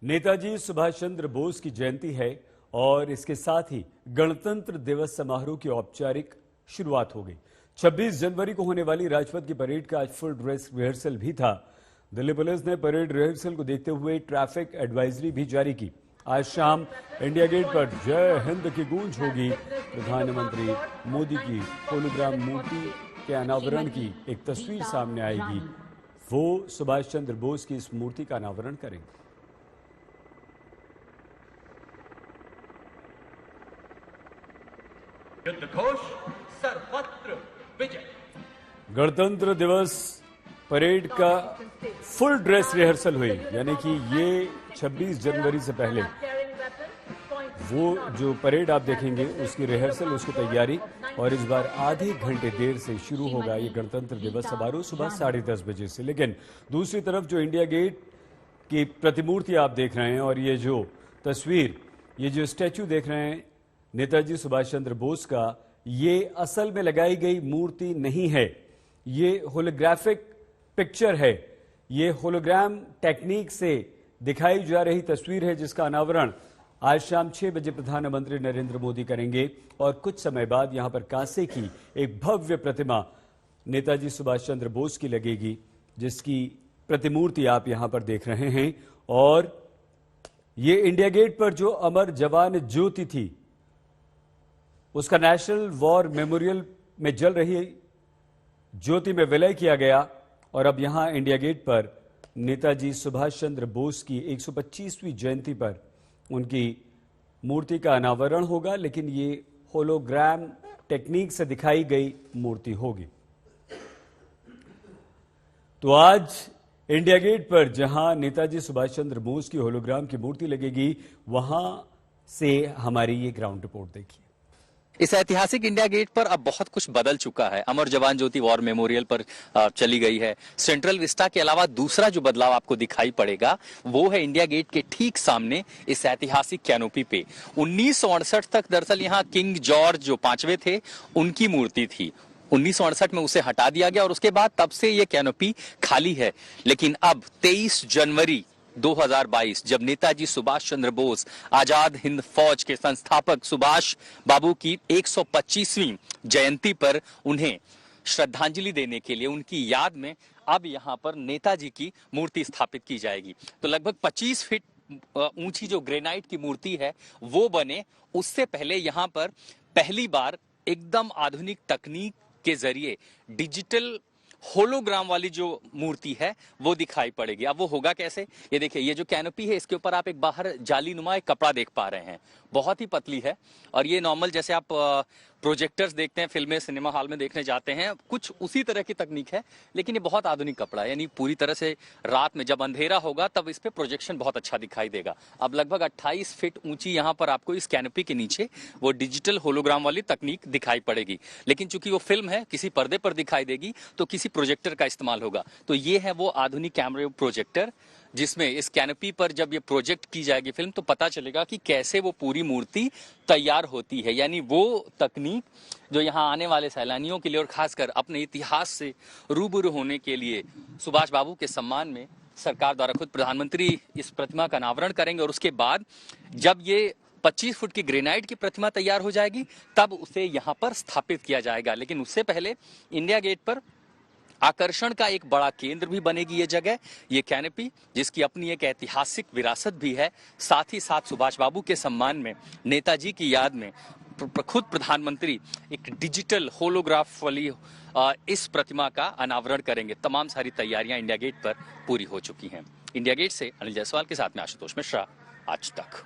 नेताजी सुभाष चंद्र बोस की जयंती है और इसके साथ ही गणतंत्र दिवस समारोह की औपचारिक शुरुआत हो गई। 26 जनवरी को होने वाली राजपथ की परेड का आज फुल ड्रेस रिहर्सल भी था। दिल्ली पुलिस ने परेड रिहर्सल को देखते हुए ट्रैफिक एडवाइजरी भी जारी की। आज शाम इंडिया गेट पर जय हिंद की गूंज होगी। प्रधानमंत्री मोदी की होलोग्राम मूर्ति के अनावरण की एक तस्वीर सामने आएगी। वो सुभाष चंद्र बोस की इस मूर्ति का अनावरण करेंगे। युद्ध घोष सर्वत्र विजय। गणतंत्र दिवस परेड का फुल ड्रेस रिहर्सल हुई, यानी कि ये 26 जनवरी से पहले वो जो परेड आप देखेंगे उसकी रिहर्सल, उसकी तैयारी, और इस बार आधे घंटे देर से शुरू होगा ये गणतंत्र दिवस समारोह सुबह 10:30 बजे से। लेकिन दूसरी तरफ जो इंडिया गेट की प्रतिमूर्ति आप देख रहे हैं और ये जो तस्वीर, ये जो स्टैच्यू देख रहे हैं नेताजी सुभाष चंद्र बोस का, ये असल में लगाई गई मूर्ति नहीं है, ये होलोग्राफिक पिक्चर है। ये होलोग्राम टेक्निक से दिखाई जा रही तस्वीर है जिसका अनावरण आज शाम 6 बजे प्रधानमंत्री नरेंद्र मोदी करेंगे और कुछ समय बाद यहां पर कांसे की एक भव्य प्रतिमा नेताजी सुभाष चंद्र बोस की लगेगी, जिसकी प्रतिमूर्ति आप यहां पर देख रहे हैं। और ये इंडिया गेट पर जो अमर जवान ज्योति थी उसका नेशनल वॉर मेमोरियल में जल रही ज्योति में विलय किया गया और अब यहां इंडिया गेट पर नेताजी सुभाष चंद्र बोस की 125वीं जयंती पर उनकी मूर्ति का अनावरण होगा, लेकिन ये होलोग्राम टेक्निक से दिखाई गई मूर्ति होगी। तो आज इंडिया गेट पर जहां नेताजी सुभाष चंद्र बोस की होलोग्राम की मूर्ति लगेगी, वहां से हमारी ये ग्राउंड रिपोर्ट देखिए। इस ऐतिहासिक इंडिया गेट पर अब बहुत कुछ बदल चुका है। अमर जवान ज्योति वॉर मेमोरियल पर चली गई है। सेंट्रल विस्टा के अलावा दूसरा जो बदलाव आपको दिखाई पड़ेगा वो है इंडिया गेट के ठीक सामने इस ऐतिहासिक कैनोपी पे 1968 तक दरअसल यहाँ किंग जॉर्ज जो 5वें थे उनकी मूर्ति थी। 1968 में उसे हटा दिया गया और उसके बाद तब से ये कैनोपी खाली है। लेकिन अब 23 जनवरी 2022 जब नेताजी सुभाष चंद्र बोस आजाद हिंद फौज के संस्थापक सुभाष बाबू की 125वीं जयंती पर उन्हें श्रद्धांजलि देने के लिए उनकी याद में अब यहां पर नेताजी की मूर्ति स्थापित की जाएगी। तो लगभग 25 फीट ऊंची जो ग्रेनाइट की मूर्ति है वो बने, उससे पहले यहां पर पहली बार एकदम आधुनिक तकनीक के जरिए डिजिटल होलोग्राम वाली जो मूर्ति है वो दिखाई पड़ेगी। अब वो होगा कैसे, ये देखिए, ये जो कैनोपी है इसके ऊपर आप एक बाहर जाली नुमा एक कपड़ा देख पा रहे हैं, बहुत ही पतली है। और ये नॉर्मल जैसे आप प्रोजेक्टर्स देखते हैं, फिल्में सिनेमा हॉल में देखने जाते हैं, कुछ उसी तरह की तकनीक है। लेकिन ये बहुत आधुनिक कपड़ा है, यानी पूरी तरह से रात में जब अंधेरा होगा तब इस पे प्रोजेक्शन बहुत अच्छा दिखाई देगा। अब लगभग 28 फीट ऊंची यहाँ पर आपको इस कैनोपी के नीचे वो डिजिटल होलोग्राम वाली तकनीक दिखाई पड़ेगी। लेकिन चूंकि वो फिल्म है, किसी पर्दे पर दिखाई देगी तो किसी प्रोजेक्टर का इस्तेमाल होगा। तो ये है वो आधुनिक कैमरे प्रोजेक्टर जिसमें इस कैनोपी पर जब ये प्रोजेक्ट की जाएगी फिल्म तो पता चलेगा कि कैसे वो पूरी मूर्ति तैयार होती है। यानी वो तकनीक जो यहाँ आने वाले सैलानियों के लिए और खासकर अपने इतिहास से रूबरू होने के लिए सुभाष बाबू के सम्मान में सरकार द्वारा खुद प्रधानमंत्री इस प्रतिमा का अनावरण करेंगे। और उसके बाद जब ये 25 फुट की ग्रेनाइट की प्रतिमा तैयार हो जाएगी तब उसे यहाँ पर स्थापित किया जाएगा। लेकिन उससे पहले इंडिया गेट पर आकर्षण का एक बड़ा केंद्र भी बनेगी ये जगह, ये कैनोपी, जिसकी अपनी एक ऐतिहासिक विरासत भी है। साथ ही साथ सुभाष बाबू के सम्मान में नेताजी की याद में खुद प्रधानमंत्री एक डिजिटल होलोग्राफ वाली इस प्रतिमा का अनावरण करेंगे। तमाम सारी तैयारियां इंडिया गेट पर पूरी हो चुकी हैं। इंडिया गेट से अनिल जायसवाल के साथ में आशुतोष मिश्रा, आज तक।